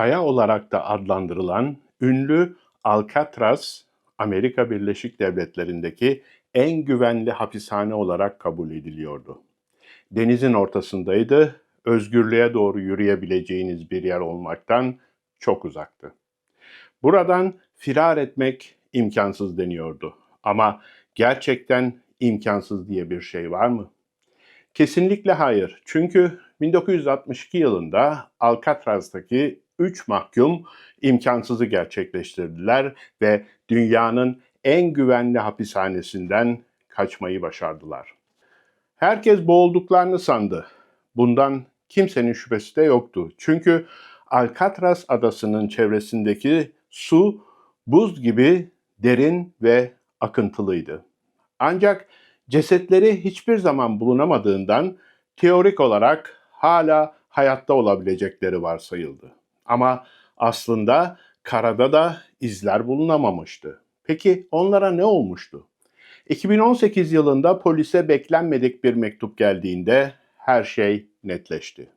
Kaya olarak da adlandırılan ünlü Alcatraz, Amerika Birleşik Devletleri'ndeki en güvenli hapishane olarak kabul ediliyordu. Denizin ortasındaydı, özgürlüğe doğru yürüyebileceğiniz bir yer olmaktan çok uzaktı. Buradan firar etmek imkansız deniyordu. Ama gerçekten imkansız diye bir şey var mı? Kesinlikle hayır. Çünkü 1962 yılında Alcatraz'daki 3 mahkum imkansızı gerçekleştirdiler ve dünyanın en güvenli hapishanesinden kaçmayı başardılar. Herkes boğulduklarını sandı. Bundan kimsenin şüphesi de yoktu. Çünkü Alcatraz adasının çevresindeki su buz gibi derin ve akıntılıydı. Ancak cesetleri hiçbir zaman bulunamadığından teorik olarak hala hayatta olabilecekleri varsayıldı. Ama aslında karada da izler bulunamamıştı. Peki onlara ne olmuştu? 2018 yılında polise beklenmedik bir mektup geldiğinde her şey netleşti.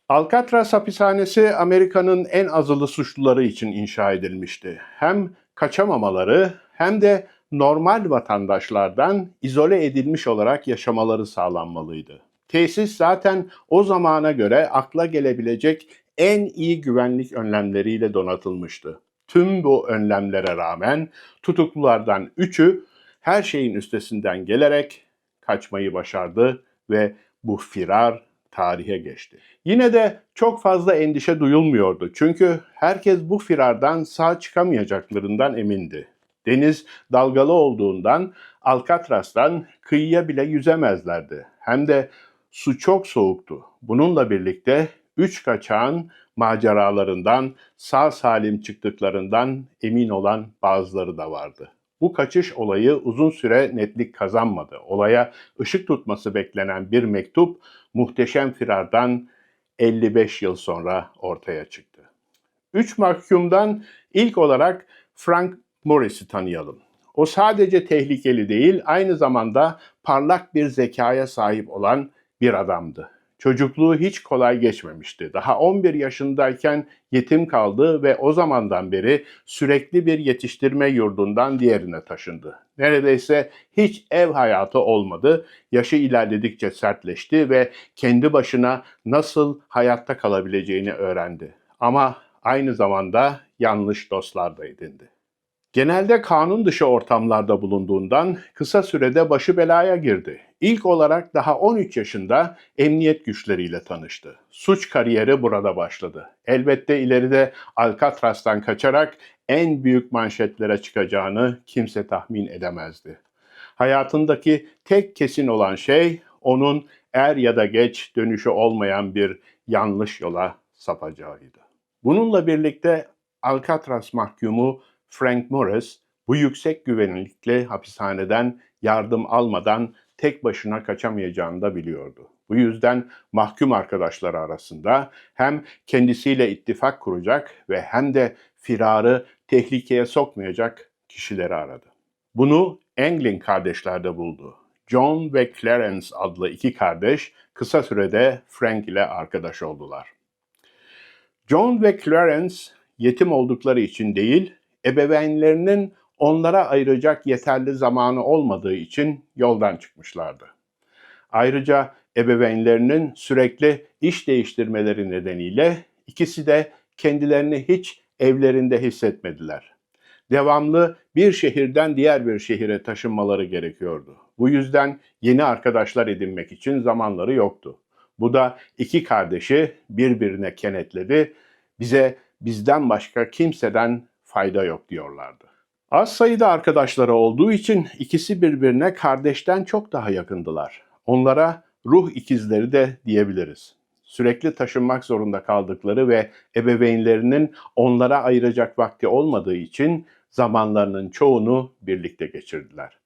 Alcatraz hapishanesi Amerika'nın en azılı suçluları için inşa edilmişti. Hem kaçamamaları hem de normal vatandaşlardan izole edilmiş olarak yaşamaları sağlanmalıydı. Tesis zaten o zamana göre akla gelebilecek en iyi güvenlik önlemleriyle donatılmıştı. Tüm bu önlemlere rağmen tutuklulardan 3'ü her şeyin üstesinden gelerek kaçmayı başardı ve bu firar tarihe geçti. Yine de çok fazla endişe duyulmuyordu. Çünkü herkes bu firardan sağ çıkamayacaklarından emindi. Deniz dalgalı olduğundan Alcatraz'dan kıyıya bile yüzemezlerdi. Hem de su çok soğuktu. Bununla birlikte 3 kaçağın maceralarından sağ salim çıktıklarından emin olan bazıları da vardı. Bu kaçış olayı uzun süre netlik kazanmadı. Olaya ışık tutması beklenen bir mektup muhteşem firardan 55 yıl sonra ortaya çıktı. 3 mahkumdan ilk olarak Frank Morris'i tanıyalım. O sadece tehlikeli değil, aynı zamanda parlak bir zekaya sahip olan bir adamdı. Çocukluğu hiç kolay geçmemişti. Daha 11 yaşındayken yetim kaldı ve o zamandan beri sürekli bir yetiştirme yurdundan diğerine taşındı. Neredeyse hiç ev hayatı olmadı. Yaşı ilerledikçe sertleşti ve kendi başına nasıl hayatta kalabileceğini öğrendi. Ama aynı zamanda yanlış dostlar da edindi. Genelde kanun dışı ortamlarda bulunduğundan kısa sürede başı belaya girdi. İlk olarak daha 13 yaşında emniyet güçleriyle tanıştı. Suç kariyeri burada başladı. Elbette ileride Alcatraz'tan kaçarak en büyük manşetlere çıkacağını kimse tahmin edemezdi. Hayatındaki tek kesin olan şey onun er ya da geç dönüşü olmayan bir yanlış yola sapacağıydı. Bununla birlikte Alcatraz mahkumu Frank Morris bu yüksek güvenlikli hapishaneden yardım almadan tek başına kaçamayacağını da biliyordu. Bu yüzden mahkum arkadaşları arasında hem kendisiyle ittifak kuracak ve hem de firarı tehlikeye sokmayacak kişileri aradı. Bunu Anglin kardeşlerde buldu. John ve Clarence adlı iki kardeş kısa sürede Frank ile arkadaş oldular. John ve Clarence yetim oldukları için değil, ebeveynlerinin onlara ayıracak yeterli zamanı olmadığı için yoldan çıkmışlardı. Ayrıca ebeveynlerinin sürekli iş değiştirmeleri nedeniyle ikisi de kendilerini hiç evlerinde hissetmediler. Devamlı bir şehirden diğer bir şehire taşınmaları gerekiyordu. Bu yüzden yeni arkadaşlar edinmek için zamanları yoktu. Bu da iki kardeşi birbirine kenetledi. Bizden başka kimseden fayda yok diyorlardı. Az sayıda arkadaşları olduğu için ikisi birbirine kardeşten çok daha yakındılar. Onlara ruh ikizleri de diyebiliriz. Sürekli taşınmak zorunda kaldıkları ve ebeveynlerinin onlara ayıracak vakti olmadığı için zamanlarının çoğunu birlikte geçirdiler.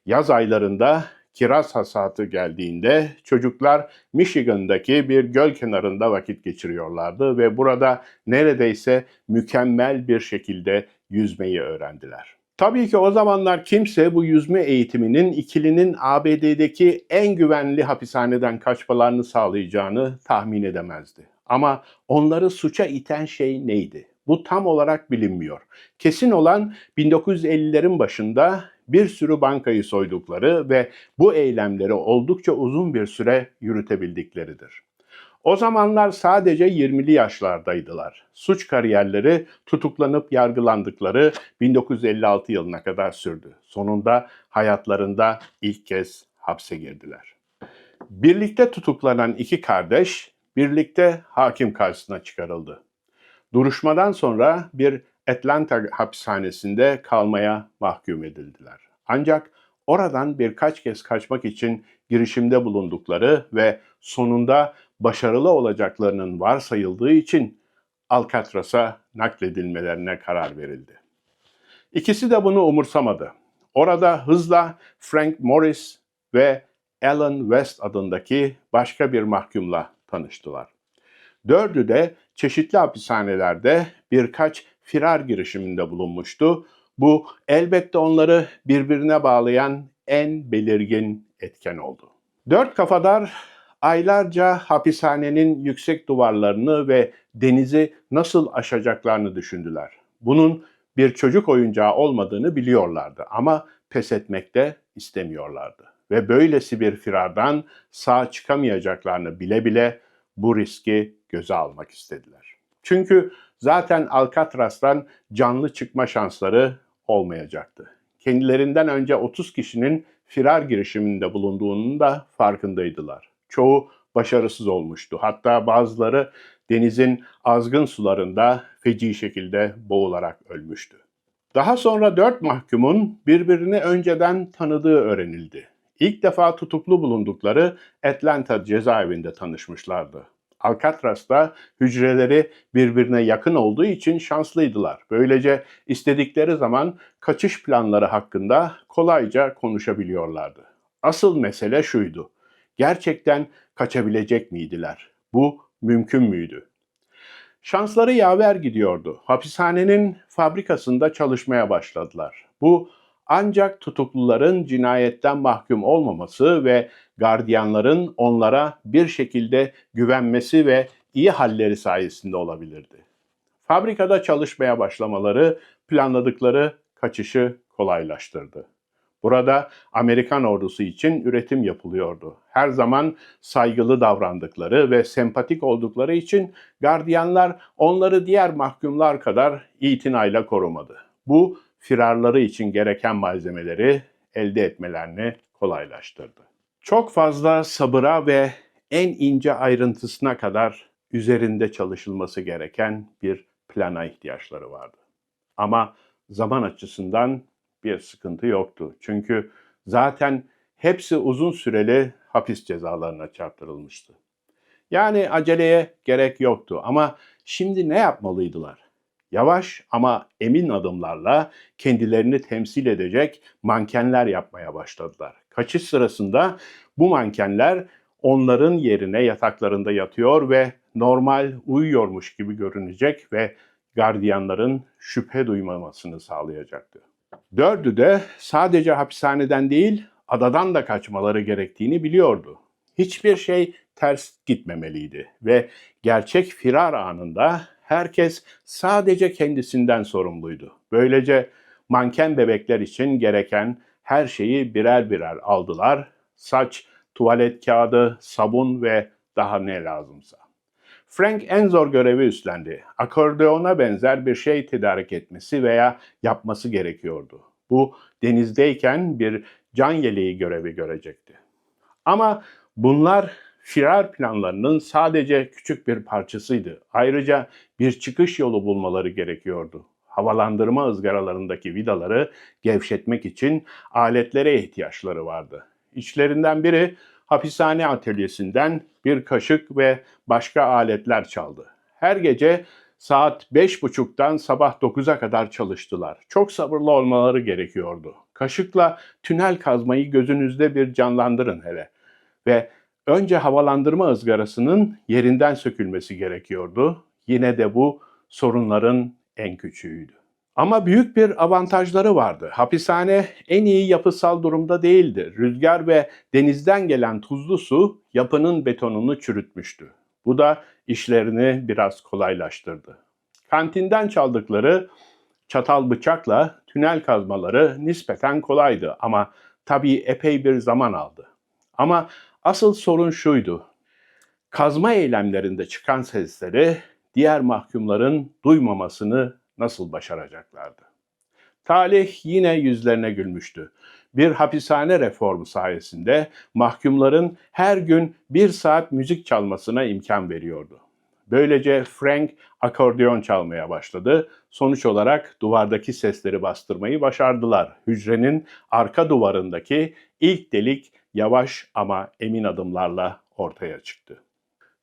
Yaz aylarında kiraz hasadı geldiğinde çocuklar Michigan'daki bir göl kenarında vakit geçiriyorlardı ve burada neredeyse mükemmel bir şekilde yüzmeyi öğrendiler. Tabii ki o zamanlar kimse bu yüzme eğitiminin ikilinin ABD'deki en güvenli hapishaneden kaçmalarını sağlayacağını tahmin edemezdi. Ama onları suça iten şey neydi? Bu tam olarak bilinmiyor. Kesin olan 1950'lerin başında bir sürü bankayı soydukları ve bu eylemleri oldukça uzun bir süre yürütebildikleridir. O zamanlar sadece 20'li yaşlardaydılar. Suç kariyerleri tutuklanıp yargılandıkları 1956 yılına kadar sürdü. Sonunda hayatlarında ilk kez hapse girdiler. Birlikte tutuklanan iki kardeş birlikte hakim karşısına çıkarıldı. Duruşmadan sonra bir Atlanta hapishanesinde kalmaya mahkum edildiler. Ancak oradan birkaç kez kaçmak için girişimde bulundukları ve sonunda başarılı olacaklarının varsayıldığı için Alcatraz'a nakledilmelerine karar verildi. İkisi de bunu umursamadı. Orada hızla Frank Morris ve Alan West adındaki başka bir mahkumla tanıştılar. Dördü de çeşitli hapishanelerde birkaç firar girişiminde bulunmuştu. Bu elbette onları birbirine bağlayan en belirgin etken oldu. Dört kafadar aylarca hapishanenin yüksek duvarlarını ve denizi nasıl aşacaklarını düşündüler. Bunun bir çocuk oyuncağı olmadığını biliyorlardı ama pes etmek de istemiyorlardı. Ve böylesi bir firardan sağ çıkamayacaklarını bile bile bu riski göze almak istediler. Çünkü zaten Alcatraz'tan canlı çıkma şansları olmayacaktı. Kendilerinden önce 30 kişinin firar girişiminde bulunduğunun da farkındaydılar. Çoğu başarısız olmuştu. Hatta bazıları denizin azgın sularında feci şekilde boğularak ölmüştü. Daha sonra 4 mahkumun birbirini önceden tanıdığı öğrenildi. İlk defa tutuklu bulundukları Atlanta cezaevinde tanışmışlardı. Alcatraz'da hücreleri birbirine yakın olduğu için şanslıydılar. Böylece istedikleri zaman kaçış planları hakkında kolayca konuşabiliyorlardı. Asıl mesele şuydu: gerçekten kaçabilecek miydiler? Bu mümkün müydü? Şansları yaver gidiyordu. Hapishanenin fabrikasında çalışmaya başladılar. Bu ancak tutukluların cinayetten mahkum olmaması ve gardiyanların onlara bir şekilde güvenmesi ve iyi halleri sayesinde olabilirdi. Fabrikada çalışmaya başlamaları planladıkları kaçışı kolaylaştırdı. Burada Amerikan ordusu için üretim yapılıyordu. Her zaman saygılı davrandıkları ve sempatik oldukları için gardiyanlar onları diğer mahkumlar kadar itinayla korumadı. Bu firarları için gereken malzemeleri elde etmelerini kolaylaştırdı. Çok fazla sabıra ve en ince ayrıntısına kadar üzerinde çalışılması gereken bir plana ihtiyaçları vardı. Ama zaman açısından bir sıkıntı yoktu. Çünkü zaten hepsi uzun süreli hapis cezalarına çarptırılmıştı. Yani aceleye gerek yoktu ama şimdi ne yapmalıydılar? Yavaş ama emin adımlarla kendilerini temsil edecek mankenler yapmaya başladılar. Kaçış sırasında bu mankenler onların yerine yataklarında yatıyor ve normal uyuyormuş gibi görünecek ve gardiyanların şüphe duymamasını sağlayacaktı. Dördü de sadece hapishaneden değil, adadan da kaçmaları gerektiğini biliyordu. Hiçbir şey ters gitmemeliydi ve gerçek firar anında herkes sadece kendisinden sorumluydu. Böylece manken bebekler için gereken her şeyi birer birer aldılar. Saç, tuvalet kağıdı, sabun ve daha ne lazımsa. Frank en zor görevi üstlendi. Akordeona benzer bir şey tedarik etmesi veya yapması gerekiyordu. Bu denizdeyken bir can yeleği görevi görecekti. Ama bunlar firar planlarının sadece küçük bir parçasıydı. Ayrıca bir çıkış yolu bulmaları gerekiyordu. Havalandırma ızgaralarındaki vidaları gevşetmek için aletlere ihtiyaçları vardı. İçlerinden biri hapishane atölyesinden bir kaşık ve başka aletler çaldı. Her gece saat 5.30'dan sabah 9'a kadar çalıştılar. Çok sabırlı olmaları gerekiyordu. Kaşıkla tünel kazmayı gözünüzde bir canlandırın hele. Ve önce havalandırma ızgarasının yerinden sökülmesi gerekiyordu. Yine de bu sorunların en küçüğüydü. Ama büyük bir avantajları vardı. Hapishane en iyi yapısal durumda değildi. Rüzgar ve denizden gelen tuzlu su yapının betonunu çürütmüştü. Bu da işlerini biraz kolaylaştırdı. Kantinden çaldıkları çatal bıçakla tünel kazmaları nispeten kolaydı ama tabii epey bir zaman aldı. Ama asıl sorun şuydu. Kazma eylemlerinde çıkan sesleri diğer mahkumların duymamasını nasıl başaracaklardı? Talih yine yüzlerine gülmüştü. Bir hapishane reformu sayesinde mahkumların her gün 1 saat müzik çalmasına imkan veriyordu. Böylece Frank akordeon çalmaya başladı. Sonuç olarak duvardaki sesleri bastırmayı başardılar. Hücrenin arka duvarındaki ilk delik yavaş ama emin adımlarla ortaya çıktı.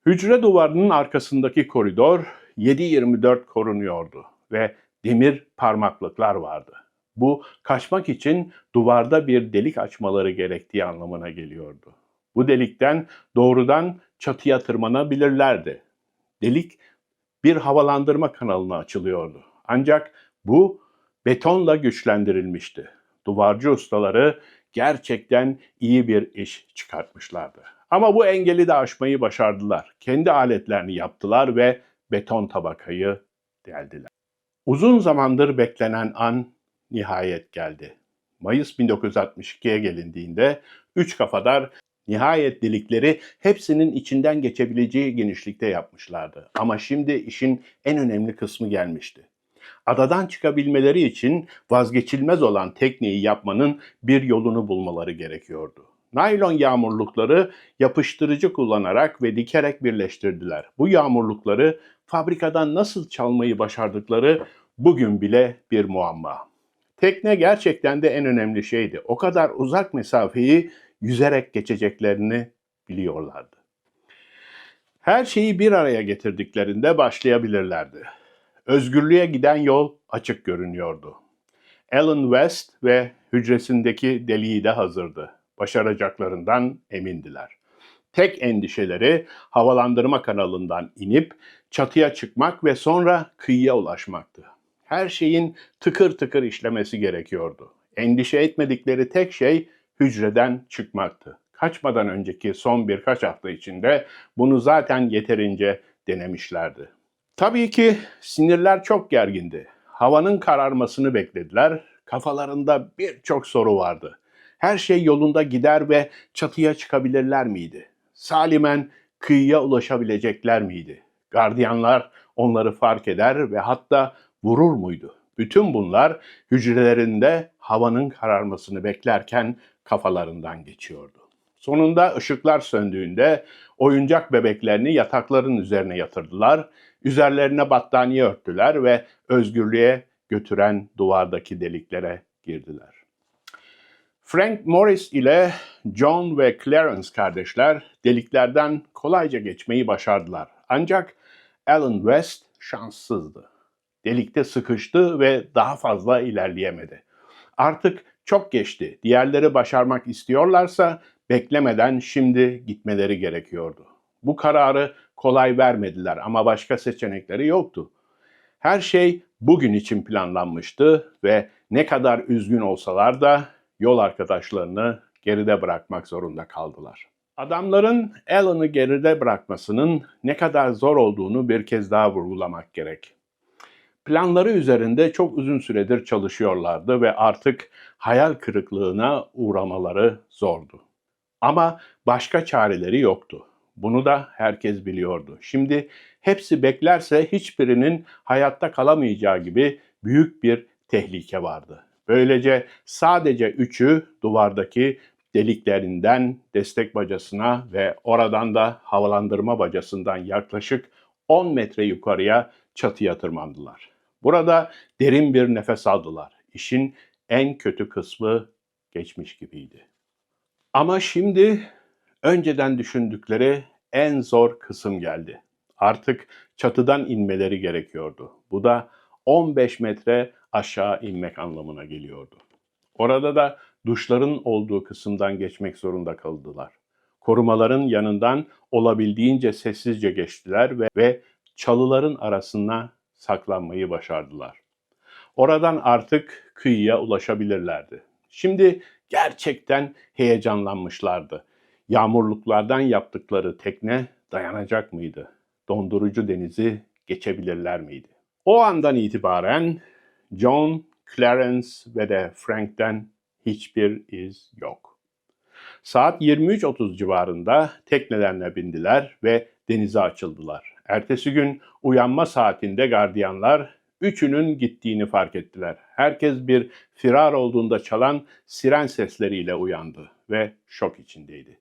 Hücre duvarının arkasındaki koridor 7/24 korunuyordu ve demir parmaklıklar vardı. Bu kaçmak için duvarda bir delik açmaları gerektiği anlamına geliyordu. Bu delikten doğrudan çatıya tırmanabilirlerdi. Delik bir havalandırma kanalına açılıyordu. Ancak bu betonla güçlendirilmişti. Duvarcı ustaları gerçekten iyi bir iş çıkartmışlardı. Ama bu engeli de aşmayı başardılar. Kendi aletlerini yaptılar ve beton tabakayı deldiler. Uzun zamandır beklenen an nihayet geldi. Mayıs 1962'ye gelindiğinde üç kafadar nihayet delikleri hepsinin içinden geçebileceği genişlikte yapmışlardı. Ama şimdi işin en önemli kısmı gelmişti. Adadan çıkabilmeleri için vazgeçilmez olan tekneyi yapmanın bir yolunu bulmaları gerekiyordu. Naylon yağmurlukları yapıştırıcı kullanarak ve dikerek birleştirdiler. Bu yağmurlukları fabrikadan nasıl çalmayı başardıkları bugün bile bir muamma. Tekne gerçekten de en önemli şeydi. O kadar uzak mesafeyi yüzerek geçeceklerini biliyorlardı. Her şeyi bir araya getirdiklerinde başlayabilirlerdi. Özgürlüğe giden yol açık görünüyordu. Alan West ve hücresindeki deliği de hazırdı. Başaracaklarından emindiler. Tek endişeleri havalandırma kanalından inip çatıya çıkmak ve sonra kıyıya ulaşmaktı. Her şeyin tıkır tıkır işlemesi gerekiyordu. Endişe etmedikleri tek şey hücreden çıkmaktı. Kaçmadan önceki son birkaç hafta içinde bunu zaten yeterince denemişlerdi. Tabii ki sinirler çok gergindi. Havanın kararmasını beklediler. Kafalarında birçok soru vardı. Her şey yolunda gider ve çatıya çıkabilirler miydi? Salimen kıyıya ulaşabilecekler miydi? Gardiyanlar onları fark eder ve hatta vurur muydu? Bütün bunlar hücrelerinde havanın kararmasını beklerken kafalarından geçiyordu. Sonunda ışıklar söndüğünde oyuncak bebeklerini yatakların üzerine yatırdılar, üzerlerine battaniye örttüler ve özgürlüğe götüren duvardaki deliklere girdiler. Frank Morris ile John ve Clarence kardeşler deliklerden kolayca geçmeyi başardılar. Ancak Alan West şanssızdı. Delikte sıkıştı ve daha fazla ilerleyemedi. Artık çok geçti. Diğerleri başarmak istiyorlarsa beklemeden şimdi gitmeleri gerekiyordu. Bu kararı kolay vermediler ama başka seçenekleri yoktu. Her şey bugün için planlanmıştı ve ne kadar üzgün olsalar da yol arkadaşlarını geride bırakmak zorunda kaldılar. Adamların Alan'ı geride bırakmasının ne kadar zor olduğunu bir kez daha vurgulamak gerek. Planları üzerinde çok uzun süredir çalışıyorlardı ve artık hayal kırıklığına uğramaları zordu. Ama başka çareleri yoktu. Bunu da herkes biliyordu. Şimdi hepsi beklerse hiçbirinin hayatta kalamayacağı gibi büyük bir tehlike vardı. Böylece sadece üçü duvardaki deliklerinden destek bacasına ve oradan da havalandırma bacasından yaklaşık 10 metre yukarıya çatıya tırmandılar. Burada derin bir nefes aldılar. İşin en kötü kısmı geçmiş gibiydi. Ama şimdi önceden düşündükleri en zor kısım geldi. Artık çatıdan inmeleri gerekiyordu. Bu da 15 metre aşağı inmek anlamına geliyordu. Orada da duşların olduğu kısımdan geçmek zorunda kaldılar. Korumaların yanından olabildiğince sessizce geçtiler ve çalıların arasına saklanmayı başardılar. Oradan artık kıyıya ulaşabilirlerdi. Şimdi gerçekten heyecanlanmışlardı. Yağmurluklardan yaptıkları tekne dayanacak mıydı? Dondurucu denizi geçebilirler miydi? O andan itibaren John, Clarence ve de Frank'ten hiçbir iz yok. Saat 23:30 civarında teknelerine bindiler ve denize açıldılar. Ertesi gün uyanma saatinde gardiyanlar üçünün gittiğini fark ettiler. Herkes bir firar olduğunda çalan siren sesleriyle uyandı ve şok içindeydi.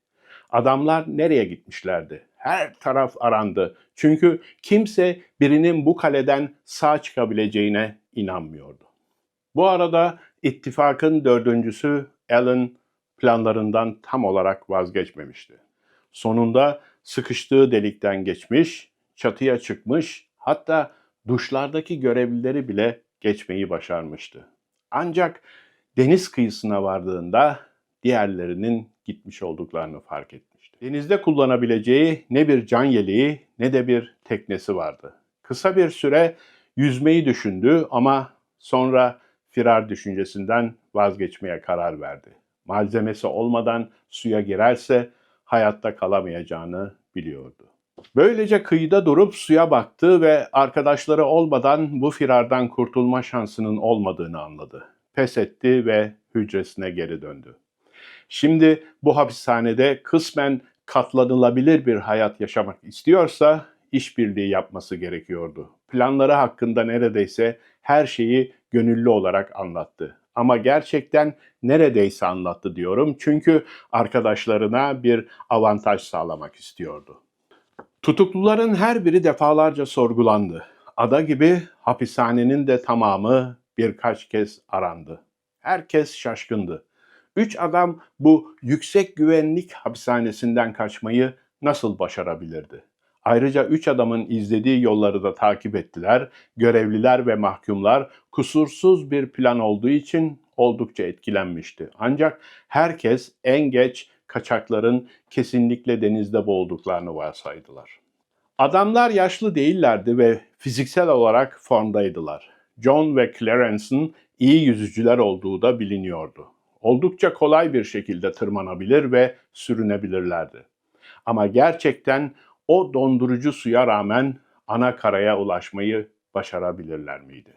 Adamlar nereye gitmişlerdi? Her taraf arandı. Çünkü kimse birinin bu kaleden sağ çıkabileceğine inanmıyordu. Bu arada ittifakın dördüncüsü Alan planlarından tam olarak vazgeçmemişti. Sonunda sıkıştığı delikten geçmiş, çatıya çıkmış, hatta duşlardaki görevlileri bile geçmeyi başarmıştı. Ancak deniz kıyısına vardığında diğerlerinin gitmiş olduklarını fark etmişti. Denizde kullanabileceği ne bir can yeleği ne de bir teknesi vardı. Kısa bir süre yüzmeyi düşündü ama sonra firar düşüncesinden vazgeçmeye karar verdi. Malzemesi olmadan suya girerse hayatta kalamayacağını biliyordu. Böylece kıyıda durup suya baktı ve arkadaşları olmadan bu firardan kurtulma şansının olmadığını anladı. Pes etti ve hücresine geri döndü. Şimdi bu hapishanede kısmen katlanılabilir bir hayat yaşamak istiyorsa işbirliği yapması gerekiyordu. Planları hakkında neredeyse her şeyi gönüllü olarak anlattı. Ama gerçekten neredeyse anlattı diyorum çünkü arkadaşlarına bir avantaj sağlamak istiyordu. Tutukluların her biri defalarca sorgulandı. Ada gibi hapishanenin de tamamı birkaç kez arandı. Herkes şaşkındı. 3 adam bu yüksek güvenlik hapishanesinden kaçmayı nasıl başarabilirdi? Ayrıca 3 adamın izlediği yolları da takip ettiler. Görevliler ve mahkumlar kusursuz bir plan olduğu için oldukça etkilenmişti. Ancak herkes en geç kaçakların kesinlikle denizde boğulduklarını varsaydılar. Adamlar yaşlı değillerdi ve fiziksel olarak formdaydılar. John ve Clarence'ın iyi yüzücüler olduğu da biliniyordu. Oldukça kolay bir şekilde tırmanabilir ve sürünebilirlerdi. Ama gerçekten o dondurucu suya rağmen ana karaya ulaşmayı başarabilirler miydi?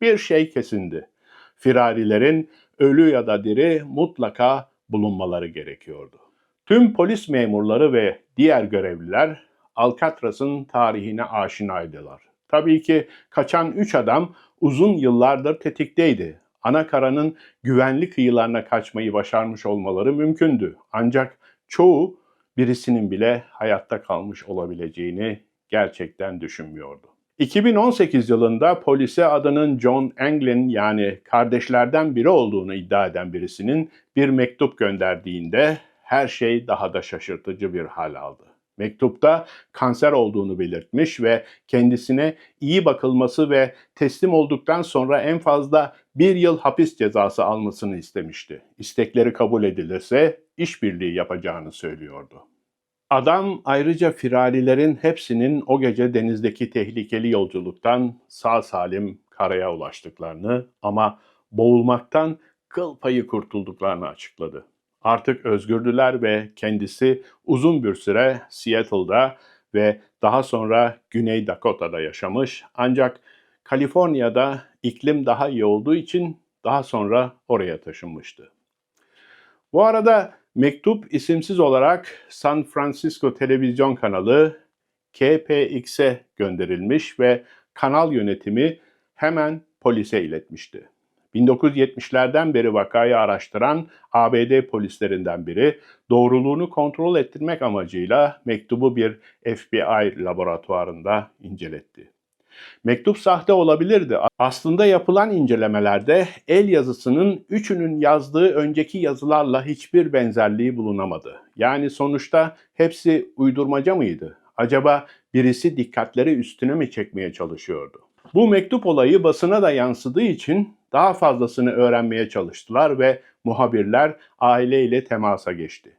Bir şey kesindi. Firarilerin ölü ya da diri mutlaka bulunmaları gerekiyordu. Tüm polis memurları ve diğer görevliler Alcatraz'ın tarihine aşinaydılar. Tabii ki kaçan 3 adam uzun yıllardır tetikteydi. Ana karanın güvenli kıyılarına kaçmayı başarmış olmaları mümkündü. Ancak çoğu birisinin bile hayatta kalmış olabileceğini gerçekten düşünmüyordu. 2018 yılında polise adının John Anglin yani kardeşlerden biri olduğunu iddia eden birisinin bir mektup gönderdiğinde her şey daha da şaşırtıcı bir hal aldı. Mektupta kanser olduğunu belirtmiş ve kendisine iyi bakılması ve teslim olduktan sonra en fazla 1 yıl hapis cezası almasını istemişti. İstekleri kabul edilirse işbirliği yapacağını söylüyordu. Adam ayrıca firarilerin hepsinin o gece denizdeki tehlikeli yolculuktan sağ salim karaya ulaştıklarını ama boğulmaktan kıl payı kurtulduklarını açıkladı. Artık özgürdüler ve kendisi uzun bir süre Seattle'da ve daha sonra Güney Dakota'da yaşamış ancak Kaliforniya'da iklim daha iyi olduğu için daha sonra oraya taşınmıştı. Bu arada mektup isimsiz olarak San Francisco televizyon kanalı KPX'e gönderilmiş ve kanal yönetimi hemen polise iletmişti. 1970'lerden beri vakayı araştıran ABD polislerinden biri doğruluğunu kontrol ettirmek amacıyla mektubu bir FBI laboratuvarında inceletti. Mektup sahte olabilirdi. Aslında yapılan incelemelerde el yazısının üçünün yazdığı önceki yazılarla hiçbir benzerliği bulunamadı. Yani sonuçta hepsi uydurmaca mıydı? Acaba birisi dikkatleri üstüne mi çekmeye çalışıyordu? Bu mektup olayı basına da yansıdığı için daha fazlasını öğrenmeye çalıştılar ve muhabirler aileyle temasa geçti.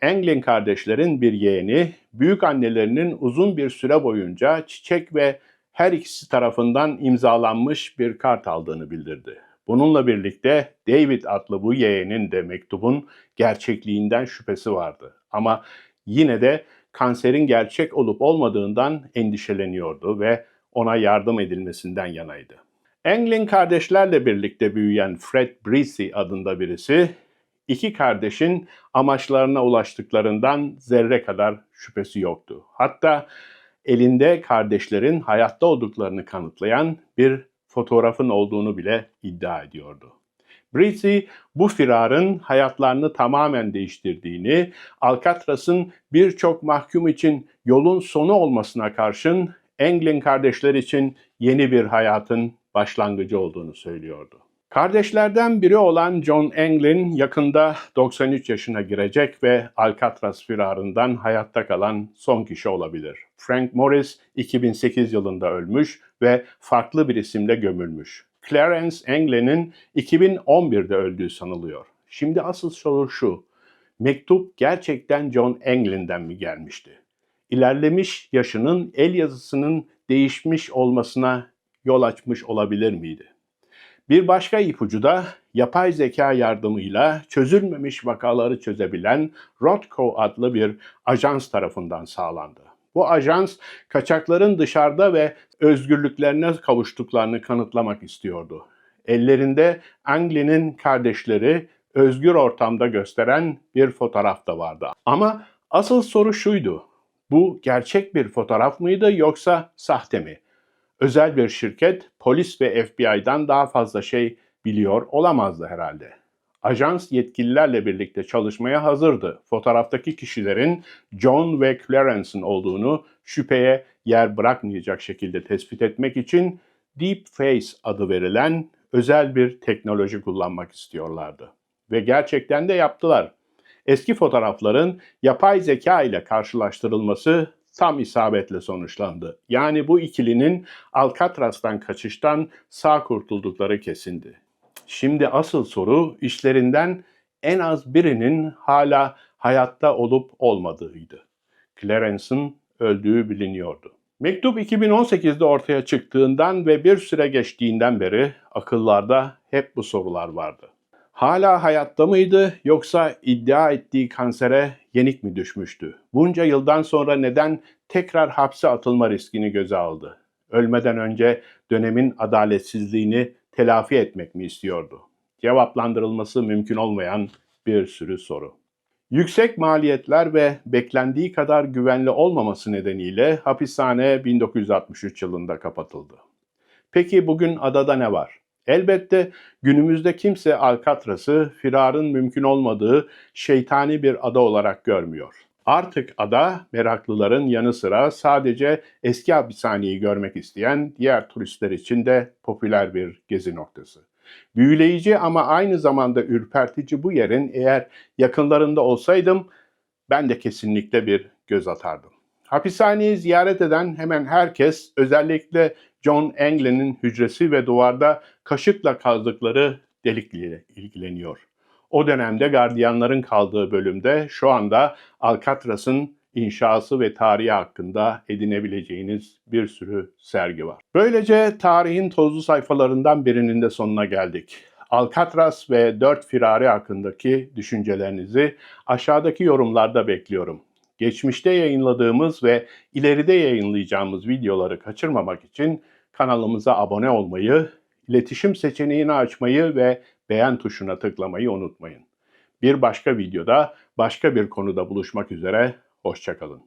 Anglin kardeşlerin bir yeğeni, büyük annelerinin uzun bir süre boyunca çiçek ve her ikisi tarafından imzalanmış bir kart aldığını bildirdi. Bununla birlikte David adlı bu yeğenin de mektubun gerçekliğinden şüphesi vardı. Ama yine de kanserin gerçek olup olmadığından endişeleniyordu ve ona yardım edilmesinden yanaydı. Anglin kardeşlerle birlikte büyüyen Fred Brizzi adında birisi, iki kardeşin amaçlarına ulaştıklarından zerre kadar şüphesi yoktu. Hatta elinde kardeşlerin hayatta olduklarını kanıtlayan bir fotoğrafın olduğunu bile iddia ediyordu. Brizzi bu firarın hayatlarını tamamen değiştirdiğini, Alcatraz'ın birçok mahkum için yolun sonu olmasına karşın Anglin kardeşler için yeni bir hayatın başlangıcı olduğunu söylüyordu. Kardeşlerden biri olan John Anglin yakında 93 yaşına girecek ve Alcatraz firarından hayatta kalan son kişi olabilir. Frank Morris 2008 yılında ölmüş ve farklı bir isimle gömülmüş. Clarence Anglin'in 2011'de öldüğü sanılıyor. Şimdi asıl soru şu: mektup gerçekten John Anglin'den mi gelmişti? İlerlemiş yaşının el yazısının değişmiş olmasına yol açmış olabilir miydi? Bir başka ipucu da yapay zeka yardımıyla çözülmemiş vakaları çözebilen Rothko adlı bir ajans tarafından sağlandı. Bu ajans kaçakların dışarıda ve özgürlüklerine kavuştuklarını kanıtlamak istiyordu. Ellerinde Anglin'in kardeşleri özgür ortamda gösteren bir fotoğraf da vardı. Ama asıl soru şuydu: bu gerçek bir fotoğraf mıydı yoksa sahte mi? Özel bir şirket, polis ve FBI'dan daha fazla şey biliyor olamazdı herhalde. Ajans yetkililerle birlikte çalışmaya hazırdı. Fotoğraftaki kişilerin John ve Clarence'ın olduğunu şüpheye yer bırakmayacak şekilde tespit etmek için Deepface adı verilen özel bir teknoloji kullanmak istiyorlardı. Ve gerçekten de yaptılar. Eski fotoğrafların yapay zeka ile karşılaştırılması tam isabetle sonuçlandı. Yani bu ikilinin Alcatraz'tan kaçıştan sağ kurtuldukları kesindi. Şimdi asıl soru işlerinden en az birinin hala hayatta olup olmadığıydı. Clarence'ın öldüğü biliniyordu. Mektup 2018'de ortaya çıktığından ve bir süre geçtiğinden beri akıllarda hep bu sorular vardı. Hala hayatta mıydı yoksa iddia ettiği kansere yenik mi düşmüştü? Bunca yıldan sonra neden tekrar hapse atılma riskini göze aldı? Ölmeden önce dönemin adaletsizliğini telafi etmek mi istiyordu? Cevaplandırılması mümkün olmayan bir sürü soru. Yüksek maliyetler ve beklendiği kadar güvenli olmaması nedeniyle hapishane 1963 yılında kapatıldı. Peki bugün adada ne var? Elbette günümüzde kimse Alcatraz'ı firarın mümkün olmadığı şeytani bir ada olarak görmüyor. Artık ada meraklıların yanı sıra sadece eski hapishaneyi görmek isteyen diğer turistler için de popüler bir gezi noktası. Büyüleyici ama aynı zamanda ürpertici bu yerin eğer yakınlarında olsaydım ben de kesinlikle bir göz atardım. Hapishaneyi ziyaret eden hemen herkes özellikle John Anglin'in hücresi ve duvarda kaşıkla kazdıkları delikle ilgileniyor. O dönemde gardiyanların kaldığı bölümde şu anda Alcatraz'ın inşası ve tarihi hakkında edinebileceğiniz bir sürü sergi var. Böylece tarihin tozlu sayfalarından birinin de sonuna geldik. Alcatraz ve 4 firari hakkındaki düşüncelerinizi aşağıdaki yorumlarda bekliyorum. Geçmişte yayınladığımız ve ileride yayınlayacağımız videoları kaçırmamak için kanalımıza abone olmayı, iletişim seçeneğini açmayı ve beğen tuşuna tıklamayı unutmayın. Bir başka videoda, başka bir konuda buluşmak üzere, hoşça kalın.